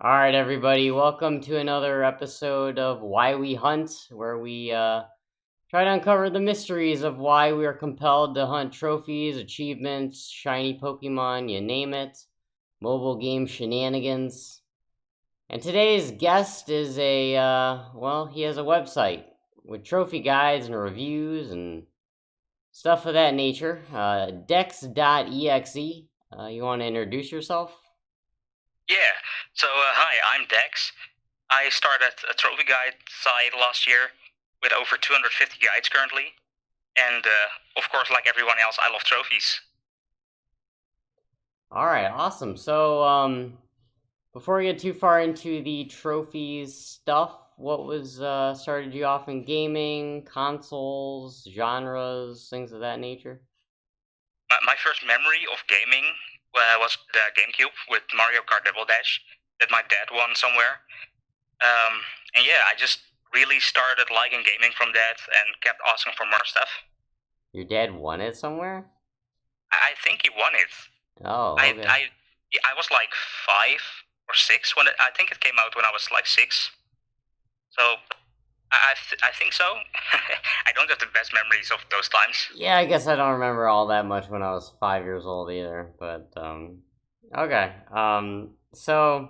All right, everybody, welcome to another episode of Why We Hunt, where we try to uncover the mysteries of why we are compelled to hunt trophies, achievements, shiny Pokemon, you name it, mobile game shenanigans. And today's guest is he has a website with trophy guides and reviews and stuff of that nature. DEXdotEXE. You want to introduce yourself? Yeah, hi, I'm Dex. I started a trophy guide site last year with over 250 guides currently. And of course, like everyone else, I love trophies. All right, awesome. So, before we get too far into the trophies stuff, what was started you off in gaming, consoles, genres, things of that nature? My first memory of gaming was the GameCube with Mario Kart Double Dash that my dad won somewhere. And yeah, I just really started liking gaming from that and kept asking for more stuff. Your dad won it somewhere? I think he won it. Oh, I, okay. I, I was like 5 or 6 when I think it came out when I was like 6. So I think so. I don't have the best memories of those times. Yeah, I guess I don't remember all that much when I was 5 years old either, but okay. So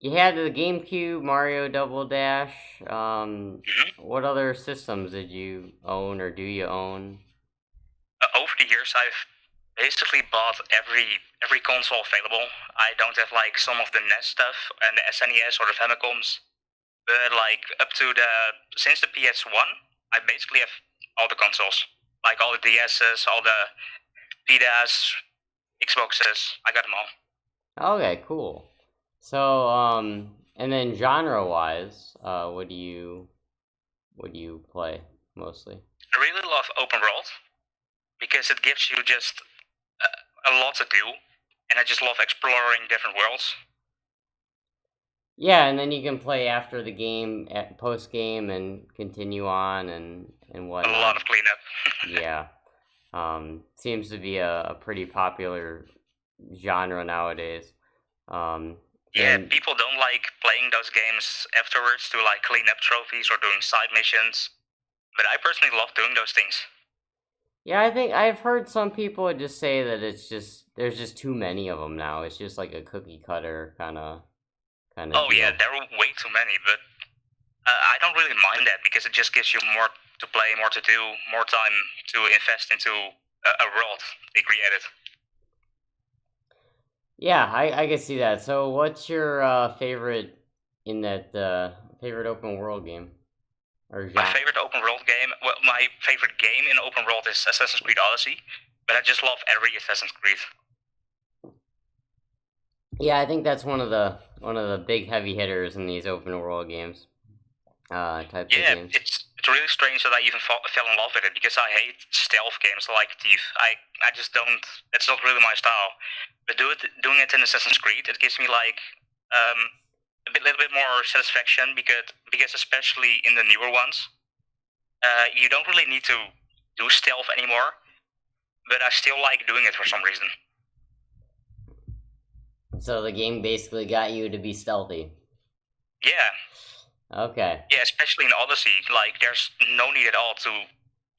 you had the GameCube, Mario Double Dash. Hmm. What other systems did you own or do you own? Over the years, I've basically bought every console available. I don't have like some of the NES stuff and the SNES or the Famicoms, but like up to the since the PS1, I basically have all the consoles, like all the DSs, all the Vitas, Xboxes. I got them all. Okay, cool. So, and then genre-wise, what do you play mostly? I really love open world because it gives you just a lot to do, and I just love exploring different worlds. Yeah, and then you can play after the game, at post game, and continue on and A lot whatnot. of cleanup. Yeah, seems to be a pretty popular genre nowadays. Yeah, And people don't like playing those games afterwards to like clean up trophies or doing side missions, but I personally love doing those things. yeah, I think I've heard some people just say that it's just there's just too many of them now. It's just like a cookie cutter kind of Oh yeah, deal. there are way too many, but I don't really mind that because it just gives you more to play, more to do, more time to invest into a world they created. Yeah, I can see that. So, what's your favorite in that favorite open world game or My genre? favorite open world game, well, my favorite game in open world is Assassin's Creed Odyssey, but I just love every Assassin's Creed. Yeah, I think that's one of the big heavy hitters in these open world games, types of Yeah, games. it's really strange that I even fell in love with it because I hate stealth games like Thief. I just don't. That's not really my style. But doing it in Assassin's Creed, it gives me like um, little bit more satisfaction because especially in the newer ones, you don't really need to do stealth anymore. But I still like doing it for some reason. So the game basically got you to be stealthy. Yeah, Okay. yeah, especially in Odyssey, like there's no need at all to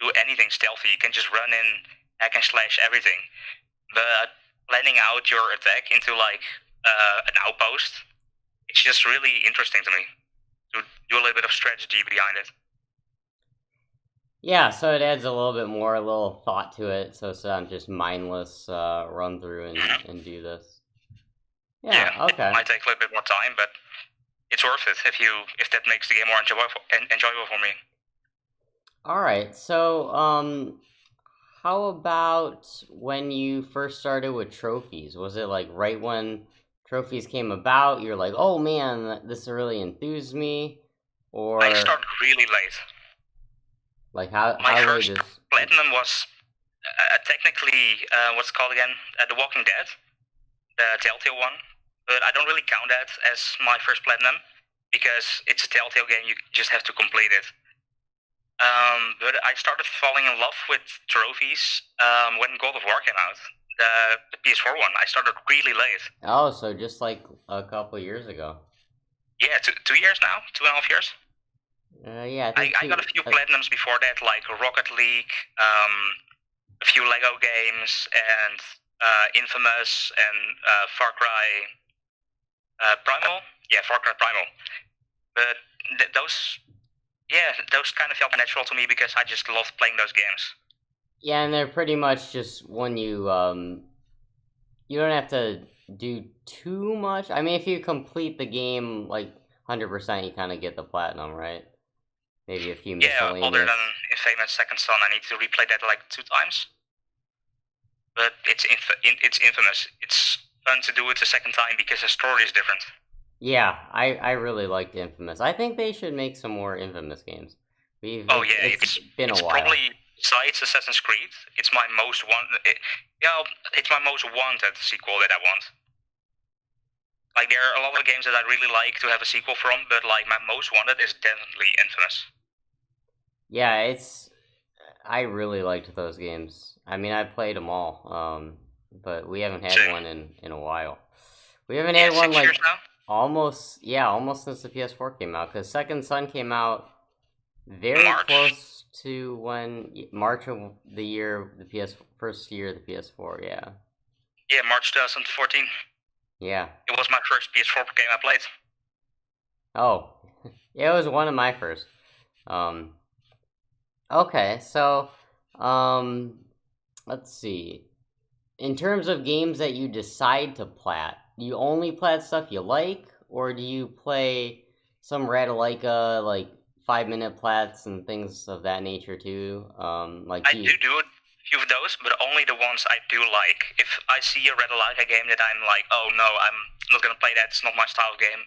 do anything stealthy. You can just run in, hack and slash everything. But planning out your attack into like an outpost, it's just really interesting to me to do a little bit of strategy behind it. Yeah, so it adds a little bit more, a little thought to it, so it's not just mindless run through Hmm. and do this. Yeah, Yeah. it Okay. might take a little bit more time, but it's worth it if that makes the game more enjoyable for me. All right. So, how about when you first started with trophies? Was it like right when trophies came about? You're like, oh man, this really enthused me, I or started really late. like My how late first is? platinum was technically what's it called again? The Walking Dead, the Telltale one. But I don't really count that as my first platinum because it's a Telltale game. You just have to complete it. But I started falling in love with trophies when God of War came out. the PS4 one. I started really late. Oh, so just like a couple years ago. Yeah, 2 years now, 2.5 years. Yeah, I think I got a few platinums before that, like Rocket League, a few Lego games, and Infamous and Far Cry Primal. Yeah, Far Cry Primal. But those, yeah, those kind of felt natural to me because I just loved playing those games. Yeah, and they're pretty much just when you don't have to do too much. I mean, if you complete the game like 100%, you kind of get the platinum, right? Maybe a few Yeah, other miscellaneous. than Infamous Second Son, I need to replay that like 2 times. But it's Infamous. It's fun to do it the second time because the story is different. Yeah, I really liked Infamous. I think they should make some more Infamous games. It's been a while. Probably besides Assassin's Creed, it's my most wanted. It's my most wanted sequel that I want. Like there are a lot of games that I really like to have a sequel from, but like my most wanted is definitely Infamous. Yeah, I really liked those games. I mean, I played them all, but we haven't had one in a while. We haven't had one 6 like years now? almost since the PS4 came out. Because Second Son came out very March. close to when March of the year first year of the PS4. Yeah. Yeah, March 2014. Yeah. It was my first PS4 game I played. Oh, yeah, it was one of my first. Okay, so let's see. In terms of games that you decide to plat, do you only plat stuff you like, or do you play some Ratalaika, like 5-minute plats and things of that nature too? I do a few of those, but only the ones I do like. If I see a Ratalaika game that I'm like, oh no, I'm not gonna play that, it's not my style of game,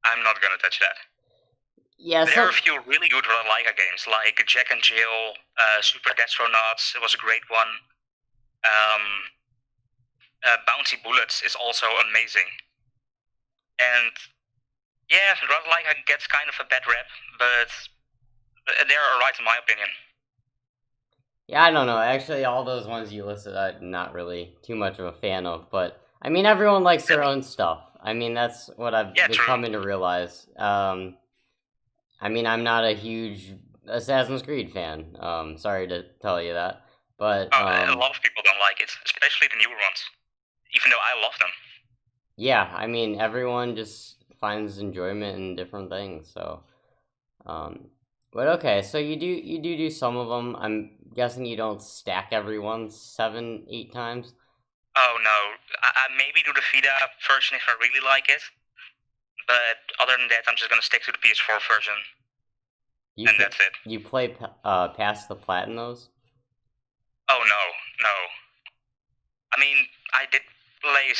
I'm not gonna touch that. Yeah, there are a few really good Ratalaika games, like Jack and Jill, Super Astronauts, it was a great one. Bouncy Bullets is also amazing. And yeah, Ratalaika gets kind of a bad rep, but they're alright in my opinion. Yeah, I don't know. Actually, all those ones you listed, I'm not really too much of a fan of. But I mean, everyone likes their own stuff. I mean, that's what I've been coming to realize. I mean, I'm not a huge Assassin's Creed fan. Sorry to tell you that, but a lot of people don't like it, especially the newer ones. Even though I love them. Yeah, I mean, everyone just finds enjoyment in different things. So, but okay, so you do some of them. I'm guessing you don't stack everyone 7, 8 times. Oh no, I maybe do the Vita version if I really like it, but other than that, I'm just gonna stick to the PS4 version. And that's it. You play past the Platinos? Oh no. I mean, I did play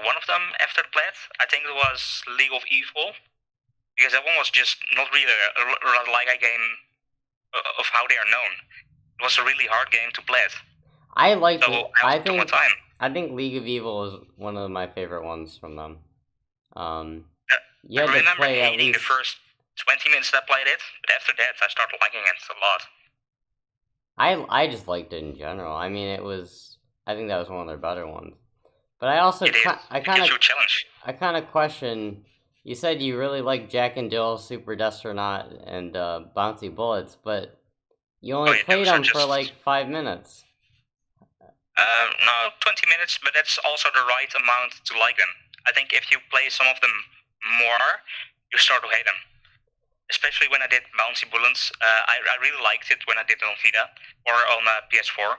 one of them after the Plat. I think it was League of Evil, because that one was just not really like a game of how they are known. It was a really hard game to play. I liked it. I took my time. I think League of Evil is one of my favorite ones from them. I remember hating the first 20 minutes that I played it, but after that I started liking it a lot. I just liked it in general. I mean, I think that was one of their better ones. But I also I kind of question. You said you really like Jack and Jill, Super Astronaut, and Bouncy Bullets, but you only played them for like 5 minutes. No, 20 minutes, but that's also the right amount to like them. I think if you play some of them more, you start to hate them. Especially when I did Bouncy Bullets. I really liked it when I did it on Vita or on PS4.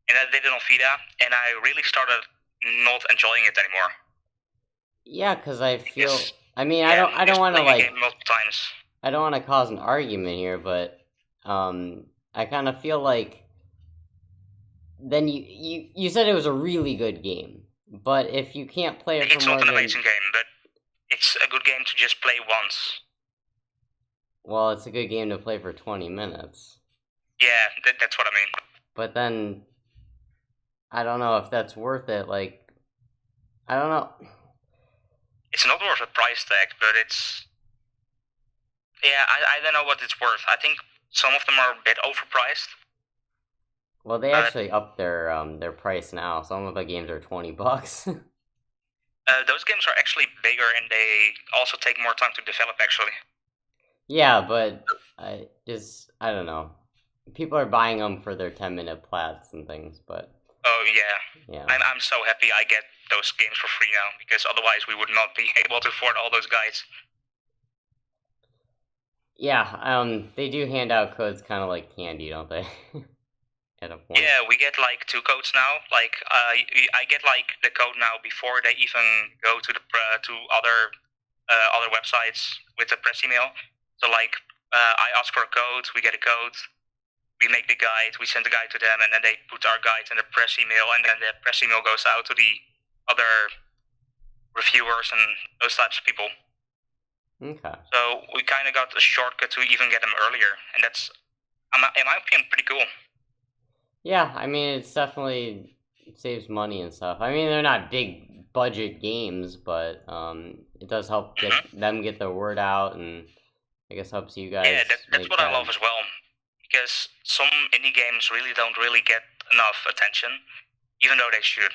And I did it on Vita, and I really started not enjoying it anymore. Yeah, because I feel. I mean, I don't want to like. Multiple times. I don't want to cause an argument here, but I kind of feel like. Then you said it was a really good game, but if you can't play it for it's more not an than, amazing game, but it's a good game to just play once. Well, it's a good game to play for 20 minutes. Yeah, that's what I mean. But then, I don't know if that's worth it. Like, I don't know. It's not worth a price tag, but it's. Yeah, I don't know what it's worth. I think some of them are a bit overpriced. Well, they But actually upped their price now. Some of the games are $20. those games are actually bigger and they also take more time to develop. Actually, Yeah, but I don't know. People are buying them for their 10-minute plats and things, but oh yeah, yeah. I'm so happy I get those games for free now because otherwise we would not be able to afford all those guides. Yeah, they do hand out codes kind of like candy, don't they? At a point. Yeah, we get like 2 codes now. Like I get like the code now before they even go to the to other websites with the press email. So like I ask for a code, we get a code, we make the guide, we send the guide to them, and then they put our guide in the press email, and then the press email goes out to the other reviewers and those types of people. Okay. So we kind of got a shortcut to even get them earlier, and that's, in my opinion, pretty cool. Yeah, I mean it's definitely saves money and stuff. I mean they're not big budget games, but it does help get them get the word out, and I guess helps you guys. Yeah, that's make what I that. love as well, because some indie games really don't really get enough attention, even though they should.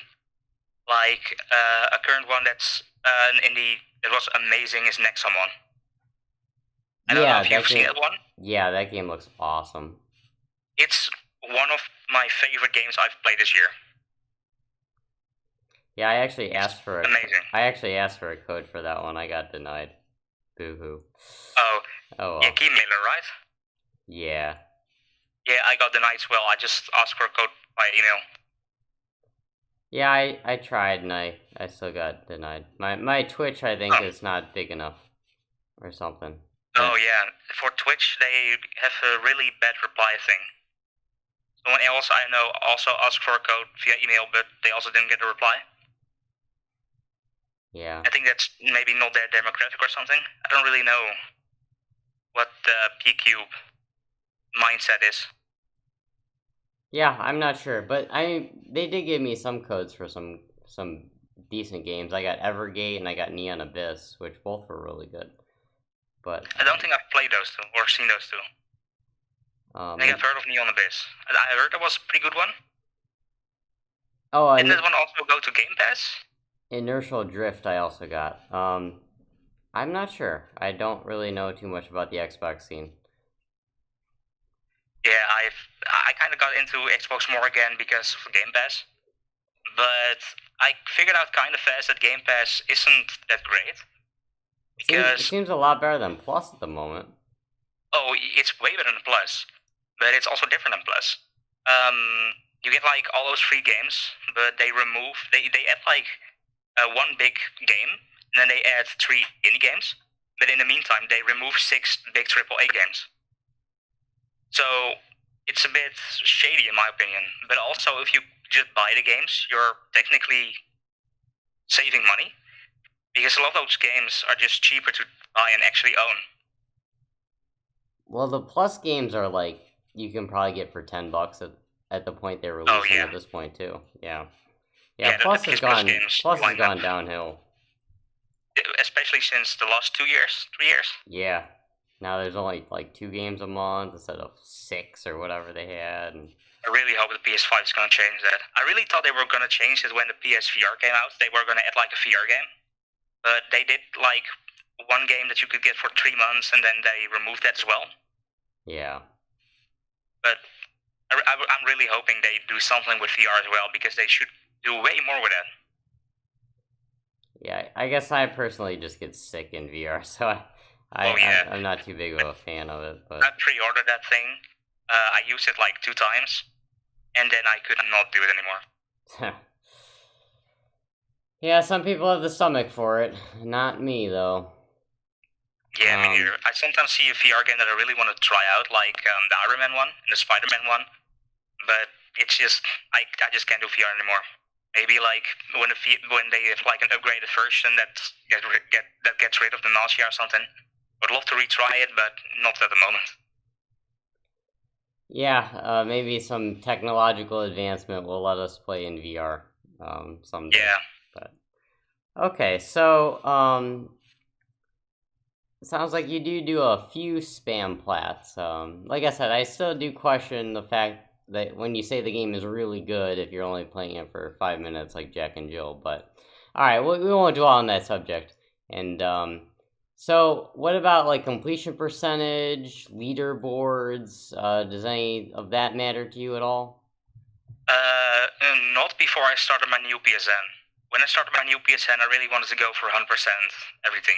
Like a current one that's an indie that was amazing is Next Someone. I don't know Yeah, if you've seen game. that one. Yeah, that game looks awesome. It's one of my favorite games I've played this year. Yeah, I actually asked for amazing. I actually asked for a code for that one. I got denied. Boo hoo. Oh, Oh well. yeah, key mailer, right? Yeah. Yeah, I got denied as well. I just asked for a code by email. Yeah, I tried and I still got denied. My Twitch I think is not big enough or something. Oh yeah, for Twitch they have a really bad reply thing. Someone else I know also asked for a code via email, but they also didn't get a reply. Yeah. I think that's maybe not their demographic or something. I don't really know what the PQ mindset is. Yeah, I'm not sure, but they did give me some codes for some decent games. I got Evergate and I got Neon Abyss, which both were really good. But I don't think I've played those two or seen those two. I think I've heard of Neon Abyss. I heard that was a pretty good one. Oh, didn't that one also go to Game Pass? Inertial Drift I also got. I'm not sure. I don't really know too much about the Xbox scene. Yeah, I kind of got into Xbox more again because of Game Pass. But I figured out kind of fast that Game Pass isn't that great. Because it seems a lot better than Plus at the moment. Oh, it's way better than Plus, but it's also different than Plus. You get like all those free games, but they add like one big game, and then they add 3 indie games. But in the meantime, they remove 6 big AAA games. So it's a bit shady in my opinion. But also, if you just buy the games, you're technically saving money, because a lot of those games are just cheaper to buy and actually own. Well, the Plus games are like you can probably get for $10 at the point they're releasing at this point too. Yeah. Plus has gone downhill. Especially since the last 2 years, 3 years. Yeah. Now there's only like 2 games a month instead of 6 or whatever they had. And I really hope the PS5 is going to change that. I really thought they were going to change it when the PSVR came out. They were going to add like a VR game. But they did like one game that you could get for 3 months, and then they removed that as well. Yeah. But I'm really hoping they do something with VR as well, because they should do way more with that. Yeah, I guess I personally just get sick in VR, so I'm not too big of a fan of it. But I pre-ordered that thing. I used it like 2 times, and then I could not do it anymore. Yeah, some people have the stomach for it. Not me, though. Yeah, me neither. I sometimes see a VR game that I really want to try out, like the Iron Man one and the Spider-Man one, but it's just I just can't do VR anymore. Maybe like when they have like an upgraded version that gets rid of the nausea or something. Would love to retry it, but not at the moment. Yeah, maybe some technological advancement will let us play in VR someday. Yeah. But okay, so it sounds like you do a few spam plats. Like I said, I still do question the fact that when you say the game is really good, if you're only playing it for 5 minutes, like Jack and Jill. But all right, we won't dwell on that subject. And so, what about like completion percentage, leaderboards? Does any of that matter to you at all? Not before I started my new PSN. When I started my new PSN, I really wanted to go for 100% everything,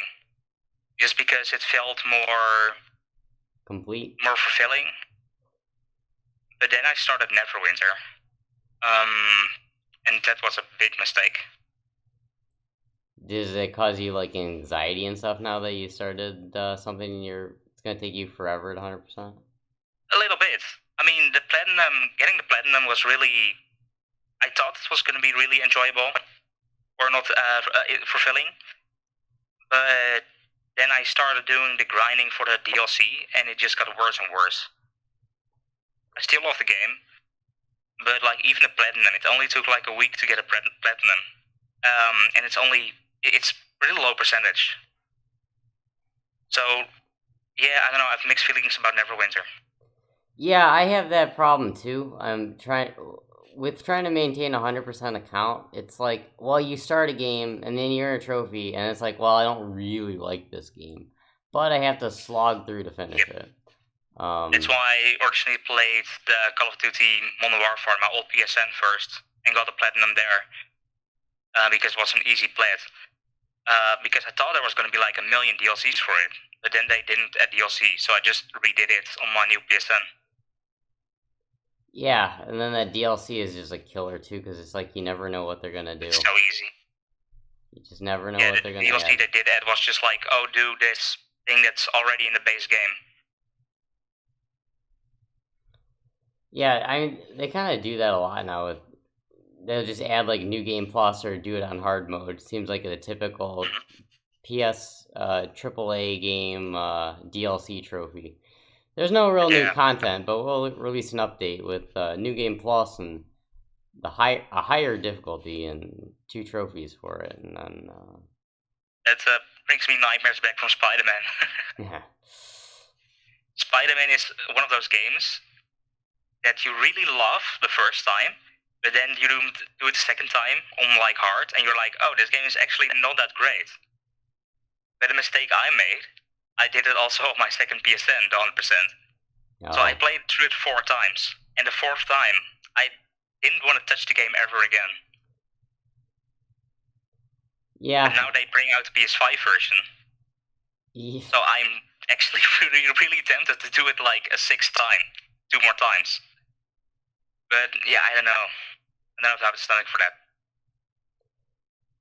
just because it felt more Complete. fulfilling. But then I started Neverwinter, and that was a big mistake. Does it cause you like anxiety and stuff now that you started something it's gonna take you forever to 100%? A little bit. I mean, getting the platinum was really. I thought it was going to be really enjoyable, or not fulfilling. But then I started doing the grinding for the DLC, and it just got worse and worse. I still love the game, but like even the platinum, it only took like a week to get a platinum, and it's pretty low percentage. So yeah, I don't know. I have mixed feelings about Neverwinter. Yeah, I have that problem too. I'm trying to maintain a 100% account. It's like, well, you start a game and then you're a trophy, and it's like, well, I don't really like this game, but I have to slog through to finish it. That's why I originally played the Call of Duty Modern Warfare, my old PSN first, and got the platinum there, because it was an easy plat. Because I thought there was going to be like a million DLCs for it, but then they didn't add DLC, so I just redid it on my new PSN. Yeah, and then that DLC is just a killer too, because it's like you never know what they're gonna do. It's so easy. You just never know Yeah, what they're the gonna DLC add. they did add was just like, oh, do this thing that's already in the base game. Yeah, I mean, they kind of do that a lot now. They'll just add like new game plus or do it on hard mode. Seems like a typical PS AAA game DLC trophy. There's no real new content, but we'll release an update with new game plus and a higher difficulty and 2 trophies for it, and then that brings me nightmares back from Spider-Man. yeah. Spider-Man is one of those games that you really love the first time, but then you do it the second time on like hard, and you're like, oh, this game is actually not that great. But the mistake I made, I did it also on my second PSN, the 100%. So I played through it 4 times, and the 4th time, I didn't want to touch the game ever again. Yeah. But now they bring out the PS5 version. Yeah. So I'm actually really tempted to do it like a 6th time, 2 more times. But yeah, I don't know. I don't have the stomach for that.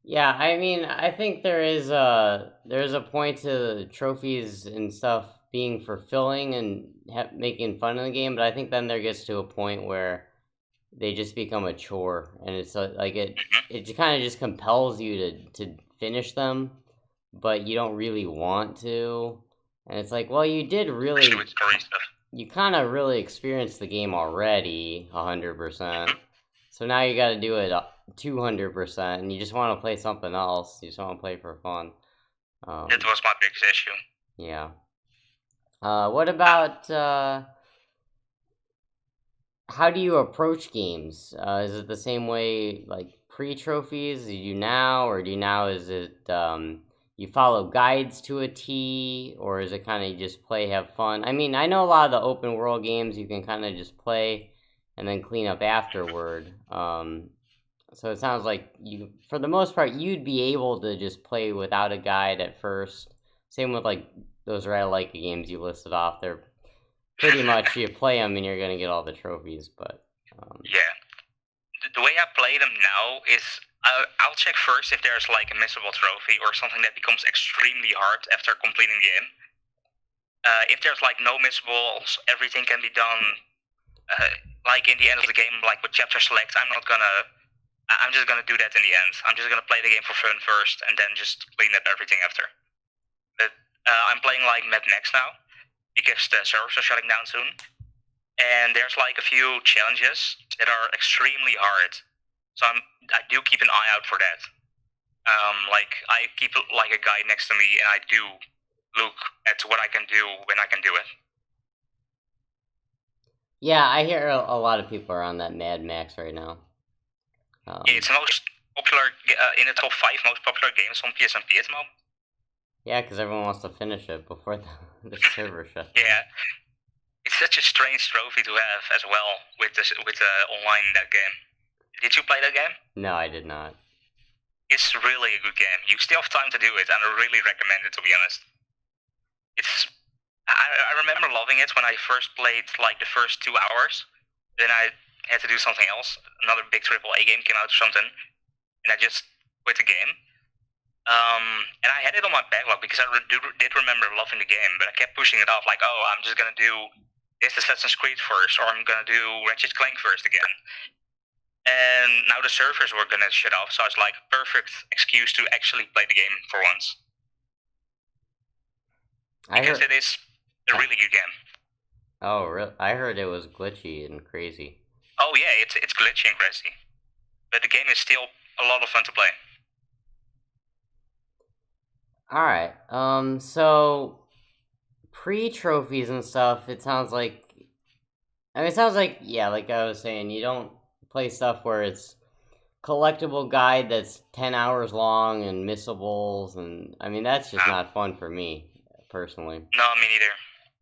Yeah, I mean, I think there's a point to trophies and stuff being fulfilling and making fun of the game, but I think then there gets to a point where they just become a chore, and it's like it kind of just compels you to finish them, but you don't really want to, and it's like, well, you did really, you kind of really experienced the game already 100%, so now you got to do it 200%, and you just want to play something else. You just want to play for fun. That was my biggest issue. Yeah. What about how do you approach games? Is it the same way like pre-trophies do you now, or do you now is it you follow guides to a T, or is it kind of just play, have fun? I mean, I know a lot of the open world games you can kind of just play and then clean up afterward. So it sounds like you, for the most part, you'd be able to just play without a guide at first. Same with like those Ratalaika games you listed off. They're pretty much you play them and you're gonna get all the trophies. But yeah, the way I play them now is I'll check first if there's like a missable trophy or something that becomes extremely hard after completing the game. If there's like no missables, everything can be done like in the end of the game, like with chapter select. I'm just gonna do that in the end. I'm just gonna play the game for fun first, and then just clean up everything after. But I'm playing like Mad Max now because the servers are shutting down soon, and there's like a few challenges that are extremely hard. So I do keep an eye out for that. Like I keep like a guide next to me, and I do look at what I can do when I can do it. Yeah, I hear a lot of people are on that Mad Max right now. Yeah, it's the most popular in the top 5 most popular games on PSNP at the moment. Yeah, because everyone wants to finish it before the server shuts down. Yeah, it's such a strange trophy to have as well with online in that game. Did you play that game? No, I did not. It's really a good game. You still have time to do it, and I really recommend it, to be honest. It's I remember loving it when I first played like the first 2 hours. Then I had to do something else. Another big AAA game came out or something, and I just quit the game. And I had it on my backlog because I did remember loving the game, but I kept pushing it off. Like, oh, I'm just gonna do this Assassin's Creed first, or I'm gonna do Ratchet Clank first again. And now the servers were gonna shut off, so it's like a perfect excuse to actually play the game for once. Because it is a really good game. Oh, really? I heard it was glitchy and crazy. Oh yeah, it's glitchy and crazy, but the game is still a lot of fun to play. All right. So pre-trophies and stuff. It sounds like. I mean, it sounds like yeah, like I was saying, you don't play stuff where it's collectible guide that's 10 hours long and missables, and I mean that's just not fun for me personally. No, me neither.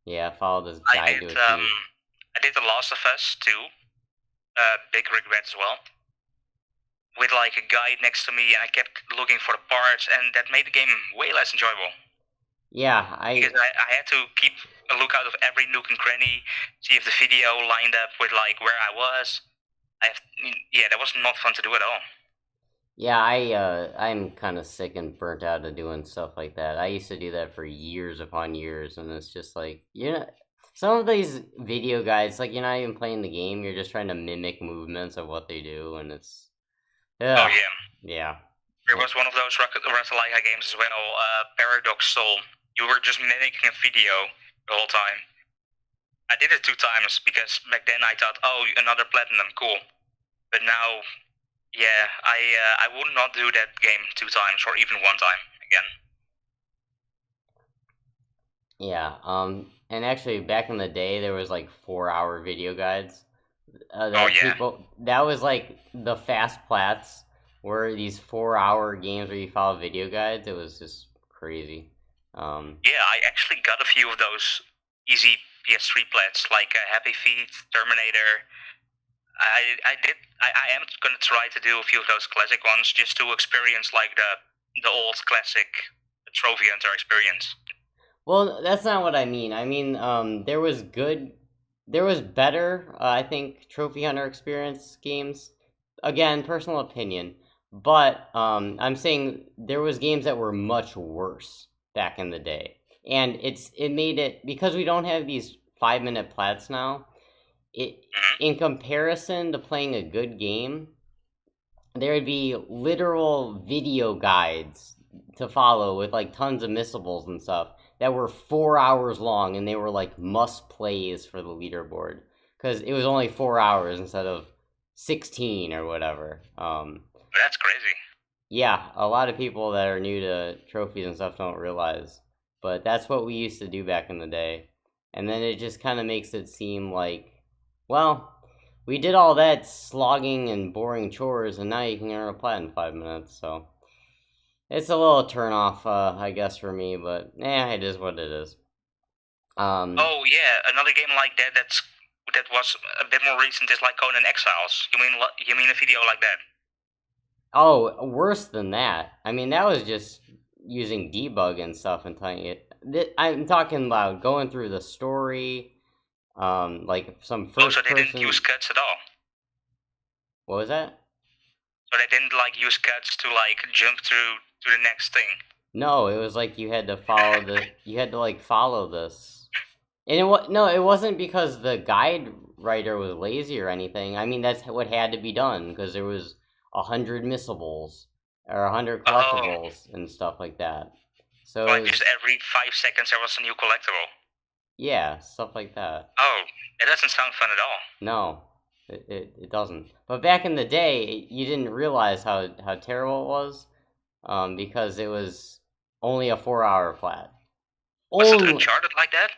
Yeah, follow this guide to I did The Last of Us 2. Big regret as well. With like a guide next to me, and I kept looking for the parts, and that made the game way less enjoyable. Yeah, because I had to keep a lookout of every nook and cranny, see if the video lined up with like where I was. Yeah, that was not fun to do at all. Yeah, I'm kind of sick and burnt out of doing stuff like that. I used to do that for years upon years, and it's just like some of these video guides, like you're not even playing the game, you're just trying to mimic movements of what they do, and it's Oh yeah. Yeah. There was one of those Ratalaika games as well, Paradox Soul. You were just mimicking a video the whole time. I did it 2 times because back then I thought, oh, another platinum, cool. But now, yeah, I would not do that game 2 times or even 1 time again. Yeah, and actually back in the day there was like 4-hour video guides. That was like the fast plats were these 4-hour games where you follow video guides. It was just crazy. Yeah, I actually got a few of those easy PS3 plats, like Happy Feet, Terminator. I am gonna try to do a few of those classic ones just to experience like the old classic trophy hunter experience. Well, that's not what I mean. I mean, there was better, I think, Trophy Hunter experience games. Again, personal opinion. But I'm saying there was games that were much worse back in the day. And it made it, because we don't have these 5-minute plats now, in comparison to playing a good game, there would be literal video guides to follow with like tons of missables and stuff that were 4 hours long, and they were like must plays for the leaderboard because it was only 4 hours instead of 16 or whatever. That's crazy. Yeah, a lot of people that are new to trophies and stuff don't realize, but that's what we used to do back in the day, and then it just kind of makes it seem like, well, we did all that slogging and boring chores, and now you can earn a plat in 5 minutes, so it's a little turn off, I guess, for me, but it is what it is. Oh yeah, another game like that that was a bit more recent is like Conan Exiles. You mean a video like that? Oh, worse than that. I mean, that was just using debug and stuff and telling it. I'm talking about going through the story, like some first so they didn't use cuts at all. What was that? So they didn't like use cuts to like jump through to the next thing. No, it was like you had to follow you had to like follow this. And it wasn't because the guide writer was lazy or anything. I mean, that's what had to be done because there was 100 missables or 100 collectibles and stuff like that. So like just every 5 seconds there was a new collectible. Yeah, stuff like that. Oh, it doesn't sound fun at all. No, it doesn't. But back in the day, you didn't realize how terrible it was, because it was only a 4-hour plat. Was it Uncharted like that?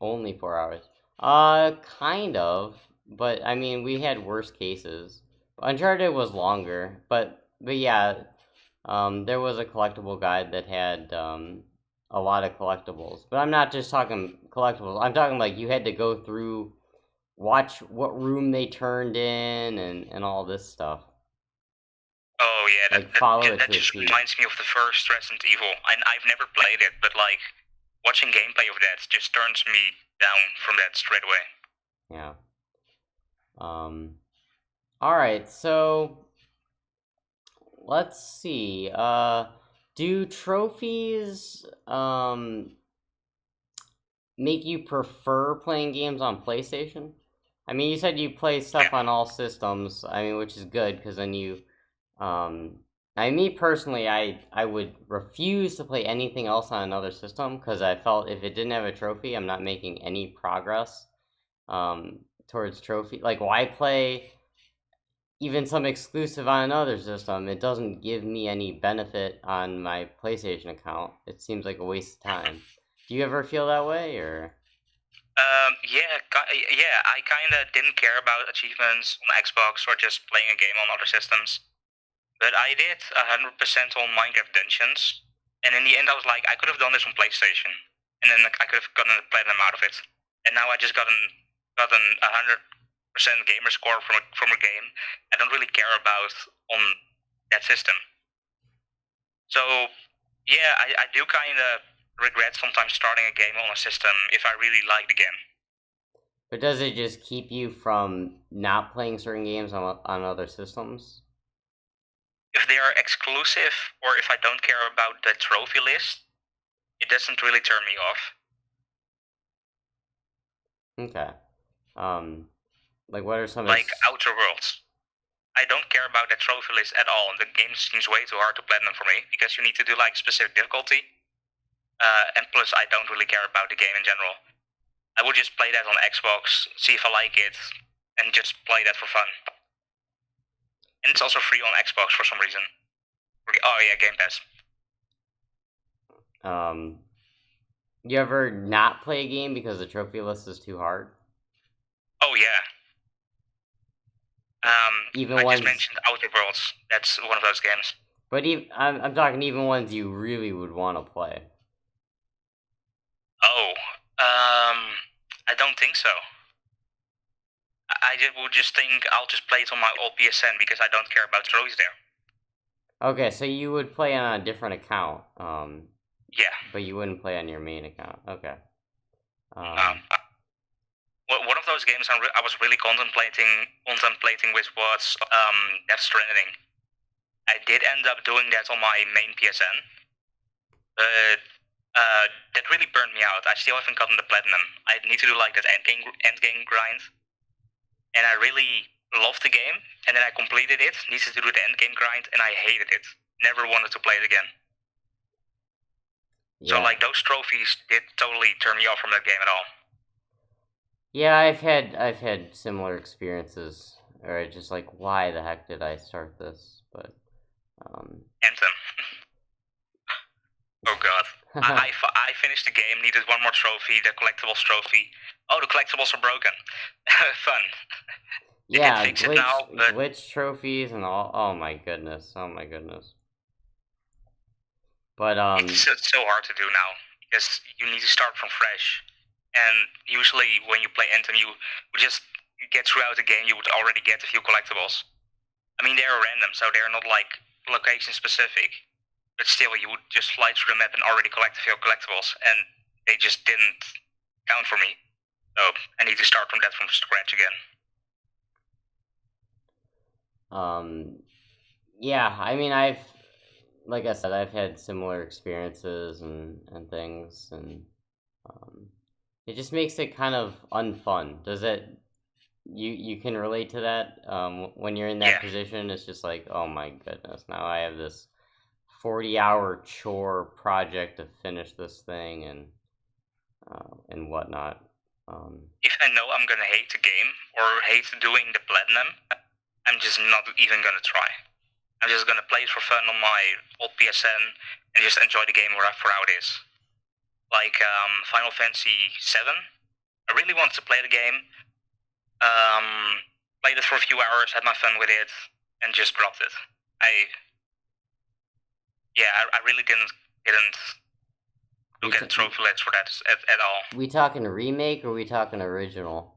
Only 4 hours. Kind of, but I mean, we had worse cases. Uncharted was longer, but yeah, there was a collectible guide that had a lot of collectibles. But I'm not just talking collectibles. I'm talking like you had to go through, watch what room they turned in, and all this stuff. Oh yeah, Like follow it that to a just T. reminds me of the first Resident Evil. I've never played it, but like watching gameplay of that just turns me down from that straight away. Yeah. All right. So let's see. Do trophies make you prefer playing games on PlayStation? I mean, you said you play stuff Yeah. on all systems. I mean, which is good because then you, me personally, I would refuse to play anything else on another system because I felt if it didn't have a trophy, I'm not making any progress, towards trophy. Like, why play even some exclusive on another system? It doesn't give me any benefit on my PlayStation account. It seems like a waste of time. Do you ever feel that way, or? Yeah. I kind of didn't care about achievements on Xbox or just playing a game on other systems, but I did 100% on Minecraft Dungeons, and in the end, I was like, I could have done this on PlayStation, and then I could have gotten a platinum out of it, and now I just gotten 100% gamer score from a game I don't really care about on that system. So yeah, I do kind of regret sometimes starting a game on a system if I really like the game. But does it just keep you from not playing certain games on other systems? If they are exclusive or if I don't care about the trophy list, it doesn't really turn me off. Okay. Like what are some Like Outer Worlds. I don't care about the trophy list at all. The game seems way too hard to platinum for me because you need to do like specific difficulty. And plus, I don't really care about the game in general. I would just play that on Xbox, see if I like it, and just play that for fun. And it's also free on Xbox for some reason. Oh yeah, Game Pass. you ever not play a game because the trophy list is too hard? Oh yeah. Even I ones, just mentioned Outer Worlds. That's one of those games. but I'm talking even ones you really would want to play. Oh, I don't think so. Would just think I'll just play it on my old PSN because I don't care about trophies there. Okay, so you would play on a different account, Yeah. but you wouldn't play on your main account. Okay. One of those games I was really contemplating with was Death Stranding. I did end up doing that on my main PSN, but that really burned me out. I still haven't gotten the platinum. I need to do like that end game grind, and I really loved the game. And then I completed it, needed to do the end game grind, and I hated it. Never wanted to play it again. Yeah. So like those trophies did totally turn me off from that game at all. Yeah, I've had similar experiences, or just like, why the heck did I start this? But Anthem. Oh god. I finished the game, needed one more trophy, the collectibles trophy. Oh, the collectibles are broken. Fun. yeah, They did fix it now, but glitch trophies and all. Oh my goodness! Oh my goodness! But it's so hard to do now because you need to start from fresh. And usually, when you play Anthem, you would just get throughout the game. You would already get a few collectibles. I mean, they are random, so they are not like location specific. But still, you would just fly through the map and already collect a few collectibles, and they just didn't count for me. So I need to start from scratch again. yeah. I mean, like I said, I've had similar experiences and things, and it just makes it kind of unfun. Does it? You can relate to that when you're in that position. It's just like, oh my goodness, now I have this 40-hour chore project to finish this thing and whatnot. If I know I'm gonna hate the game or hate doing the platinum, I'm just not even gonna try. I'm just gonna play it for fun on my old PSN and just enjoy the game for how it is. Like Final Fantasy VII, I really wanted to play the game. Played it for a few hours, had my fun with it, and just dropped it. I really didn't look at the trophy list for that at all. We talking remake or we talking original?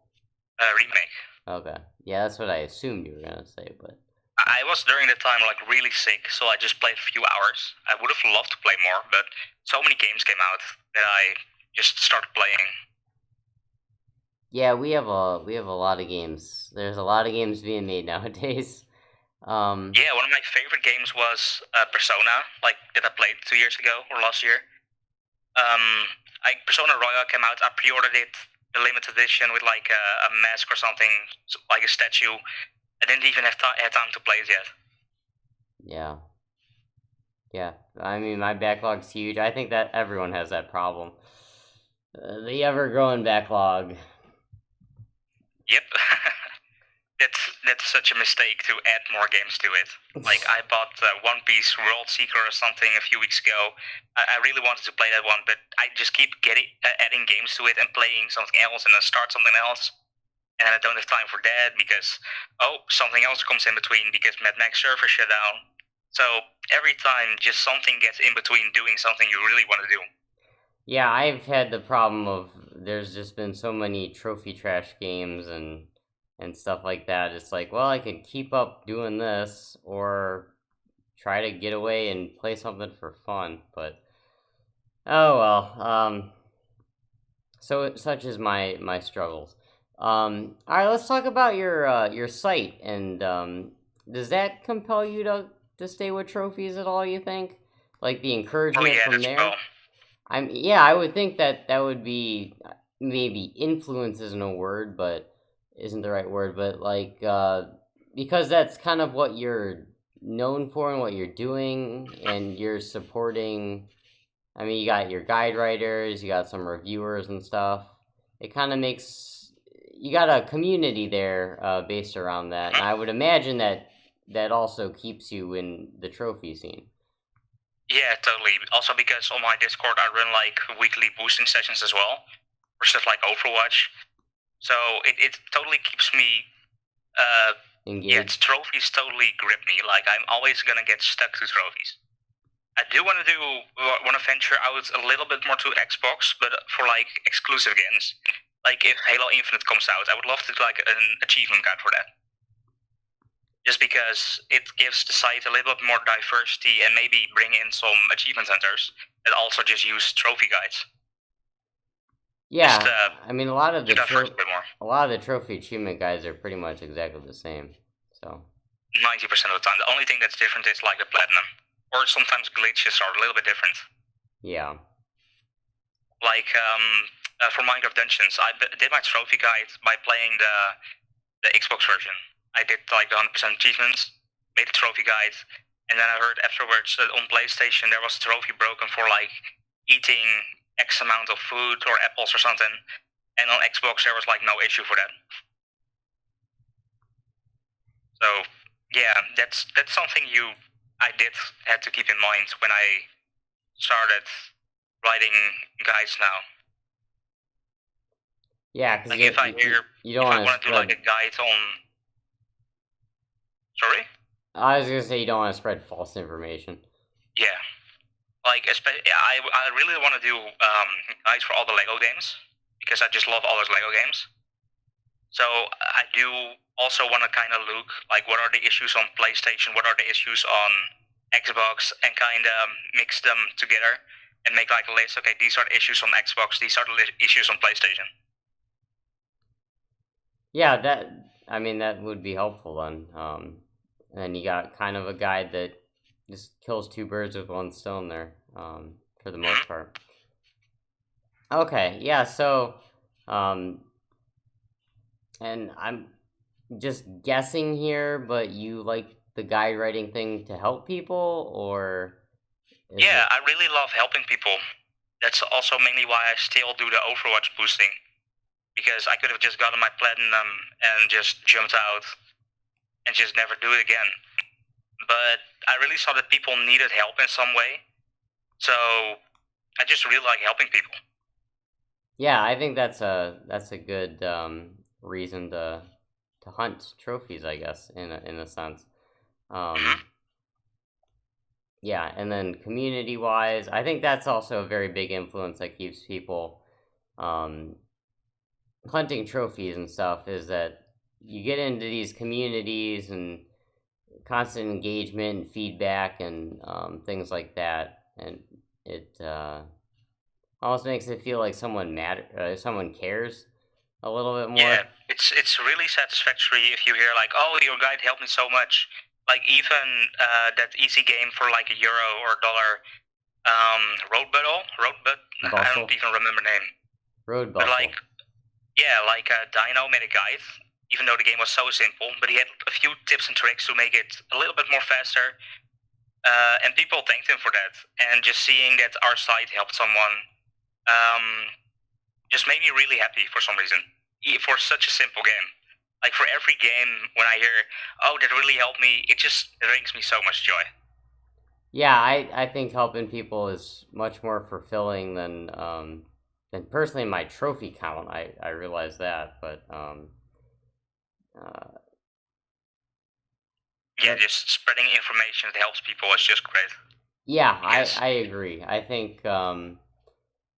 Remake. Okay, yeah, that's what I assumed you were gonna say, but I was during that time like really sick, so I just played a few hours. I would have loved to play more, but so many games came out that I just started playing. yeah, we have a lot of games. There's a lot of games being made nowadays. Yeah, one of my favorite games was Persona, like that I played 2 years ago or last year. Persona Royal came out. I pre-ordered it, the limited edition with like a mask or something, like a statue. I didn't even have time to play it yet. Yeah. Yeah, I mean, my backlog's huge. I think that everyone has that problem. The ever-growing backlog. Yep. That's such a mistake to add more games to it. Like I bought One Piece World Seeker or something a few weeks ago. I really wanted to play that one, but I just keep adding games to it and playing something else, and then start something else, and I don't have time for that because something else comes in between because Mad Max server shut down. So every time, just something gets in between doing something you really want to do. Yeah, I've had the problem of there's just been so many trophy trash games and stuff like that. It's like, well, I could keep up doing this or try to get away and play something for fun, but oh well. So such is my struggles. All right, let's talk about your site and does that compel you to stay with trophies at all? You think, like the Oh encouragement yeah, from that's there? Yeah, I would think that that would be maybe influence isn't a word, but isn't the right word, but like because that's kind of what you're known for and what you're doing, and you're supporting. I mean, you got your guide writers, you got some reviewers and stuff. It kind of makes you got a community there based around that, and I would imagine that that also keeps you in the trophy scene. Yeah, totally. Also because on my Discord I run like weekly boosting sessions as well for stuff like Overwatch. So it totally keeps me Engaged. trophies totally grip me. Like I'm always gonna get stuck to trophies. I do want to want to venture out a little bit more to Xbox, but for like exclusive games. Like if Halo Infinite comes out, I would love to do like an achievement guide for that. Just because it gives the site a little bit more diversity and maybe bring in some achievement hunters that also just use trophy guides. Yeah, Just I mean a lot of the diverse a bit more. a lot of the trophy achievement guys are pretty much exactly the same. So 90% of the time, the only thing that's different is like the platinum, or sometimes glitches are a little bit different. yeah, Like for Minecraft Dungeons, I did my trophy guide by playing the Xbox version. I did like the 100% achievements, made a trophy guide, and then I heard afterwards that on PlayStation there was a trophy broken for like eating X amount of food or apples or something, and on Xbox there was like no issue for that. So yeah, that's something I did had to keep in mind when I started writing guides now. yeah, because Like if I hear you don't if I want want to to do like spread. a guide on, sorry, I was gonna say you don't want to spread false information. yeah, like I really want to do guides for all the Lego games because I just love all those Lego games. So I do also want to kind of look like what are the issues on PlayStation, what are the issues on Xbox, and kind of mix them together and make like a list. Okay, these are the issues on Xbox, these are the issues on PlayStation. Yeah, I mean that would be helpful then. And you got kind of a guide that just kills two birds with one stone there. For the most part. Okay, yeah. So, um, and I'm just guessing here, but you like the guide writing thing to help people, or Yeah, I really love helping people. That's also mainly why I still do the Overwatch boosting because I could have just gotten my platinum and just jumped out and just never do it again. But I really saw that people needed help in some way, so I just really like helping people. Yeah, I think that's a good reason to hunt trophies, I guess, in a sense. Hmm. Um, yeah, and then community wise, I think that's also a very big influence that keeps people um, hunting trophies and stuff. Is that you get into these communities and constant engagement and feedback and things like that, and it almost makes it feel like someone cares a little bit Yeah, more. it's really satisfactory if you hear like, "Oh, your guide helped me so much." Like even that easy game for like €1 or $1, road, but I don't Bustle, even remember the name. road But like, bustle. yeah, like Dino made a guide, even though the game was so simple, but he had a few tips and tricks to make it a little bit more faster. And people thanked him for that. And just seeing that our site helped someone um, just made me really happy for some reason. For such a simple game. Like for every game, when I hear, "Oh, that really helped me," it just brings me so much joy. Yeah, I think helping people is much more fulfilling than personally my trophy count. I realize that, uh, Yeah, but just spreading information that helps people is just great. yeah, Because I agree. I think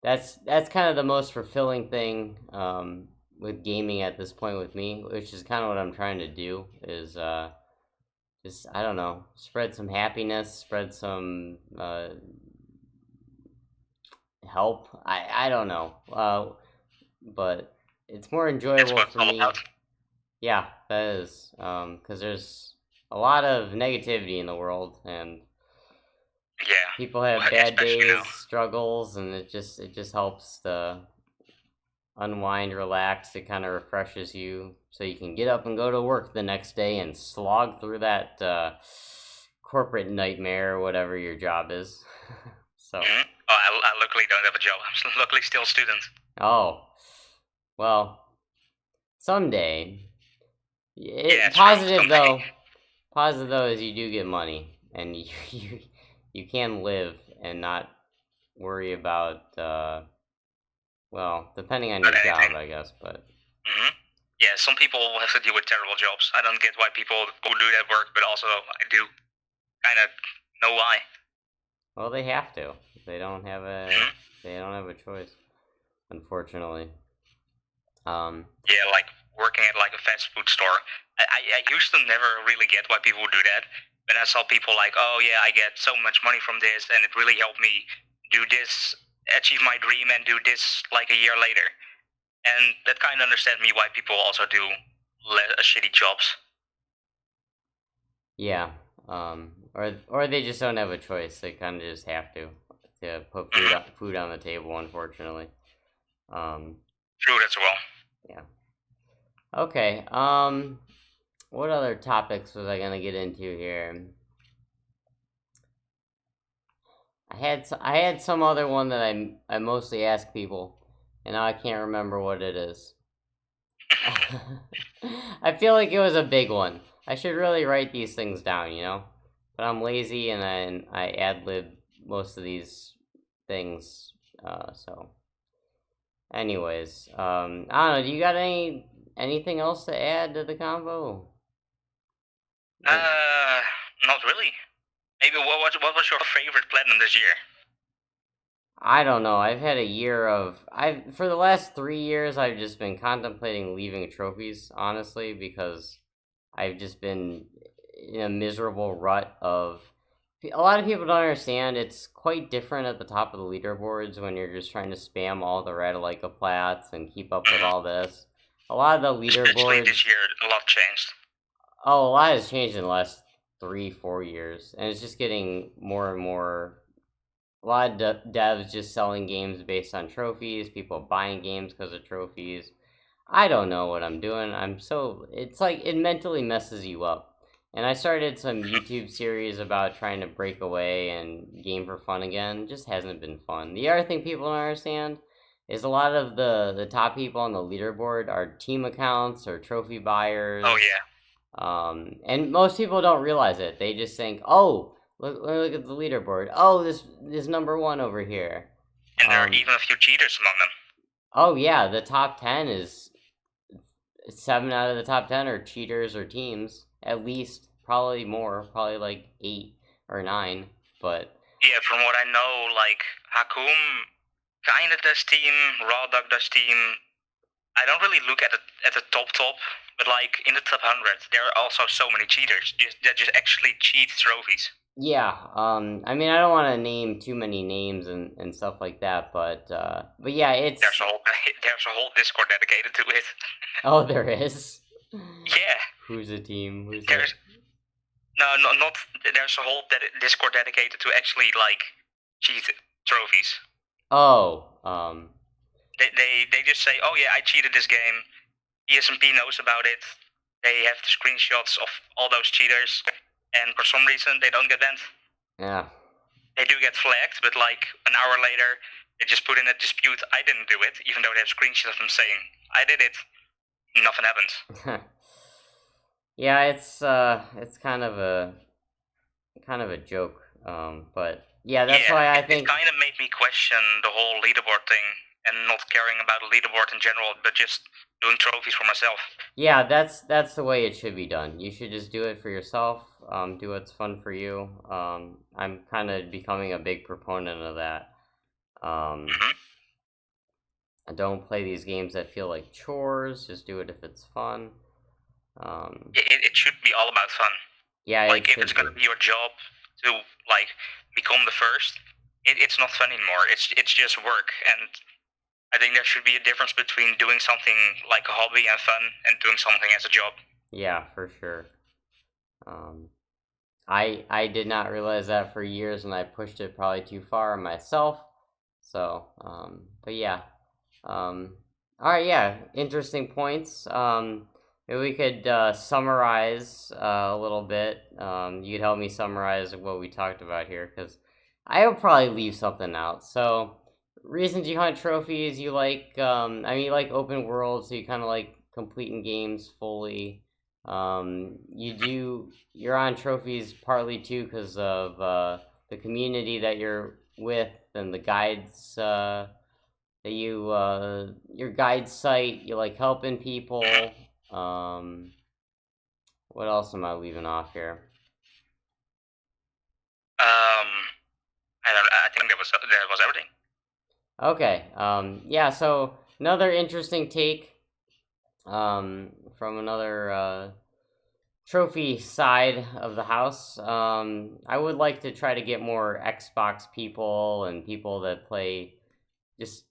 that's kind of the most fulfilling thing with gaming at this point with me, which is kind of what I'm trying to do. Is just I don't know, spread some happiness, spread some help. I don't know, but it's more that's enjoyable what it's for all about. me. Yeah, that is because there's a lot of negativity in the world, and people have Yeah, bad especially now. days, struggles, and it just helps to unwind, relax. It kind of refreshes you, so you can get up and go to work the next day and slog through that corporate nightmare or whatever your job is. So, Hmm. Oh, I luckily don't have a job. I'm luckily still a student. oh well, someday. Yeah, true. Positive Someday. though. Positive though is you do get money, and you can live and not worry about well, depending on Not your anything. job, I guess. But Hmm. Yeah, some people have to deal with terrible jobs. I don't get why people go do that work, but also I do kind of know why. well, they have to. They don't have a Hmm. they don't have a choice, unfortunately. Um, Yeah, like working at like a fast food store. I used to never really get why people would do that. But I saw people like, "Oh yeah, I get so much money from this, and it really helped me do this, achieve my dream, and do this like a year later." And that kind of understand me why people also do shitty jobs. yeah. Or they just don't have a choice. They kind of just have to put Hmm. food on the table, unfortunately. Um, True, that's well. yeah. Okay. What other topics was I gonna get into here? I had some other one that I mostly ask people, and now I can't remember what it is. I feel like it was a big one. I should really write these things down, but I'm lazy and I ad lib most of these things. So, anyways, I don't know. Do you got anything else to add to the convo? Like, Uh, Not really. Maybe what was your favorite platinum this year? I don't know. I've had a year of I've for the last 3 years I've just been contemplating leaving trophies, honestly, because I've just been in a miserable rut of a lot of people don't understand it's quite different at the top of the leaderboards when you're just trying to spam all the red Leica plats and keep up with Hmm. all this. A lot of the Especially this leaderboards, year, a lot changed. oh, a lot has changed in the last 3, 4 years, and it's just getting more and more a lot of devs just selling games based on trophies, people buying games because of trophies. I don't know what I'm doing. It's like it mentally messes you up. And I started some YouTube series about trying to break away and game for fun again. Just hasn't been fun. The other thing people don't understand is a lot of the top people on the leaderboard are team accounts or trophy Oh buyers. yeah, And most people don't realize it. They just think, "Oh, look at the leaderboard. Oh, this number one over here." and there are Um, even a few cheaters among them. Oh yeah, the top 10 is 7 out of the top 10 are cheaters or teams, at least, probably more, probably like 8 or 9, but Yeah, from what I know, like Hakum kinda does team, Raw Dog does team. I don't really look at the top, but like in the top 100, there are also so many cheaters that just actually cheat trophies. yeah, I mean, I don't want to name too many names and stuff like that, but yeah, There's it's a whole there's a whole Discord dedicated to it. oh, there is. Yeah, Who's a team? Who's a there's no not there's a whole Discord dedicated to actually like cheat trophies. oh, They just say, oh yeah, I cheated this game. ESMP knows about it. They have the screenshots of all those cheaters, and for some reason they don't get banned. yeah. They do get flagged, but like an hour later, they just put in a dispute. I didn't do it, even though they have screenshots of them saying I did it. Nothing happens. Yeah, it's kind of a joke. But yeah, that's Yeah, why I it think kind of made me question the whole leaderboard thing and not caring about the leaderboard in general, but just doing trophies for myself. yeah, that's the way it should be done. You should just do it for yourself. Do what's fun for you. I'm kind of becoming a big proponent of that. Hmm. I don't play these games that feel like chores. Just do it if it's fun. Um, It should be all about fun. yeah, it Like if it's should be. gonna be your job to like become the first, it's not fun anymore. It's just work, and I think there should be a difference between doing something like a hobby and fun and doing something as a job. Yeah, for sure. Um, I did not realize that for years, and I pushed it probably too far myself. So, but yeah. All right, yeah, interesting points. Maybe we could summarize a little bit. You'd help me summarize what we talked about here, because I will probably leave something out. So, reasons you hunt trophies, you like, I mean, you like open world, so you kind of like completing games fully. You're on trophies partly too because of the community that you're with and the guides that your guide site. You like helping people. Um, what else am I leaving off here? Um, I don't. I think that was everything. Okay. Yeah. So another interesting take from another trophy side of the house. I would like to try to get more Xbox people and people that play just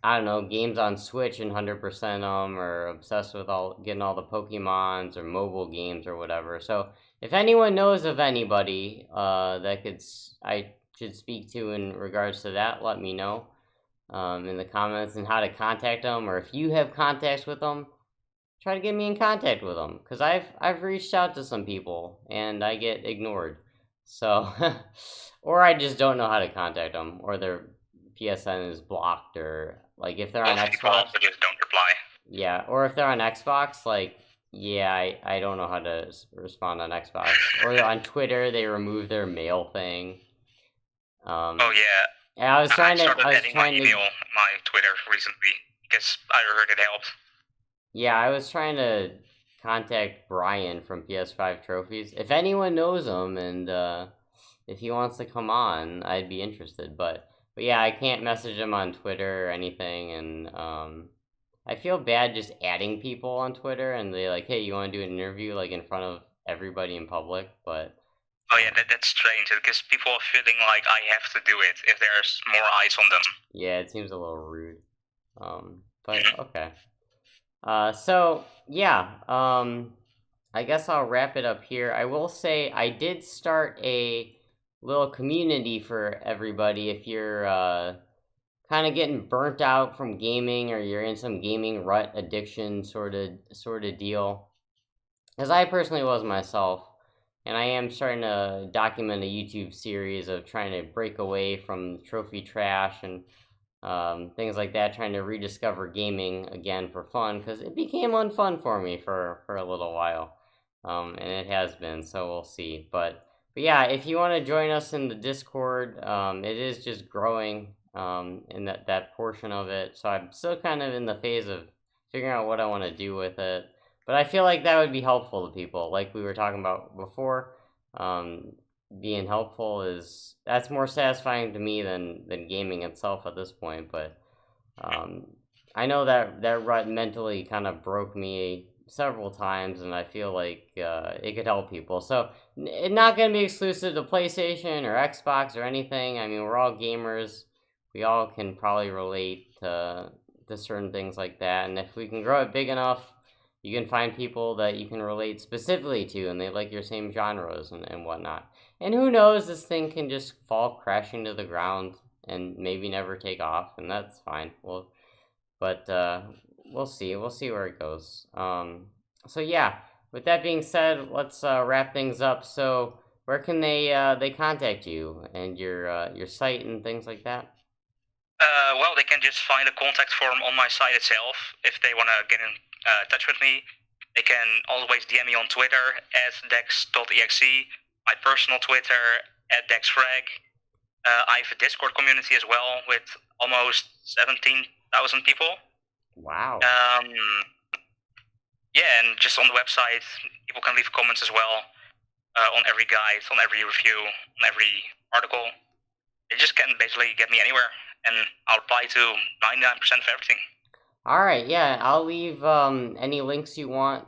I don't know games on Switch and 100% them or obsessed with all getting all the Pokemons or mobile games or whatever. So if anyone knows of anybody that I should speak to in regards to that, let me know in the comments and how to contact them, or if you have contacts with them, try to get me in contact with them because I've reached out to some people and I get ignored. So, or I just don't know how to contact them, or their PSN is blocked, or like if they're on Most people Xbox, also just don't reply. yeah, or if they're on Xbox, like yeah, I don't know how to respond on Xbox, or on Twitter they remove their mail thing. Oh Um, yeah, and I was I trying to started I was adding my trying to email, my Twitter recently because I heard it helped. Yeah, I was trying to contact Brian from PS5 Trophies. If anyone knows him and if he wants to come on, I'd be interested. But yeah, I can't message him on Twitter or anything, and I feel bad just adding people on Twitter and they like, hey, you want to do an interview like in front of everybody in public? But Oh yeah, that's strange because people are feeling like I have to do it if there's more eyes on them. yeah, it seems a little rude. But Mhm. okay. So yeah, I guess I'll wrap it up here. I will say I did start a little community for everybody if you're kind of getting burnt out from gaming or you're in some gaming rut addiction sort of deal. As I personally was myself, and I am starting to document a YouTube series of trying to break away from trophy trash and things like that, trying to rediscover gaming again for fun because it became unfun for me for a little while, and it has been. So we'll see. But yeah, if you want to join us in the Discord, it is just growing. in that portion of it. So I'm still kind of in the phase of figuring out what I want to do with it. But I feel like that would be helpful to people, like we were talking about before. Um, Being helpful that's more satisfying to me than gaming itself at this point. But um, I know that rut mentally kind of broke me several times, and I feel like it could help people. So it's not going to be exclusive to PlayStation or Xbox or anything. I mean, we're all gamers. We all can probably relate to certain things like that, and if we can grow it big enough, you can find people that you can relate specifically to, and they like your same genres and whatnot. And who knows, this thing can just fall crashing to the ground and maybe never take off, and that's fine. But we'll see. We'll see where it goes. So yeah. With that being said, let's wrap things up. So where can they contact you and your site and things like that? Well, they can just find a contact form on my site itself if they want to get in touch with me. They can always DM me on Twitter at DEXdotEXE, my personal Twitter at DEXfrag. I have a Discord community as well with almost 17,000 people. Wow. Yeah, and just on the website, people can leave comments as well on every guide, on every review, on every article. They just can basically get me anywhere, and I'll reply to 99% of everything. All right, yeah, I'll leave any links you want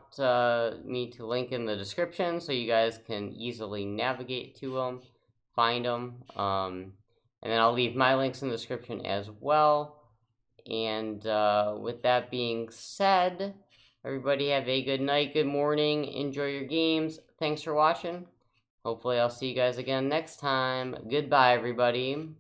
me to link in the description so you guys can easily navigate to them, find them, and then I'll leave my links in the description as well. And with that being said, everybody have a good night, good morning, enjoy your games. Thanks for watching. Hopefully I'll see you guys again next time. Goodbye, everybody.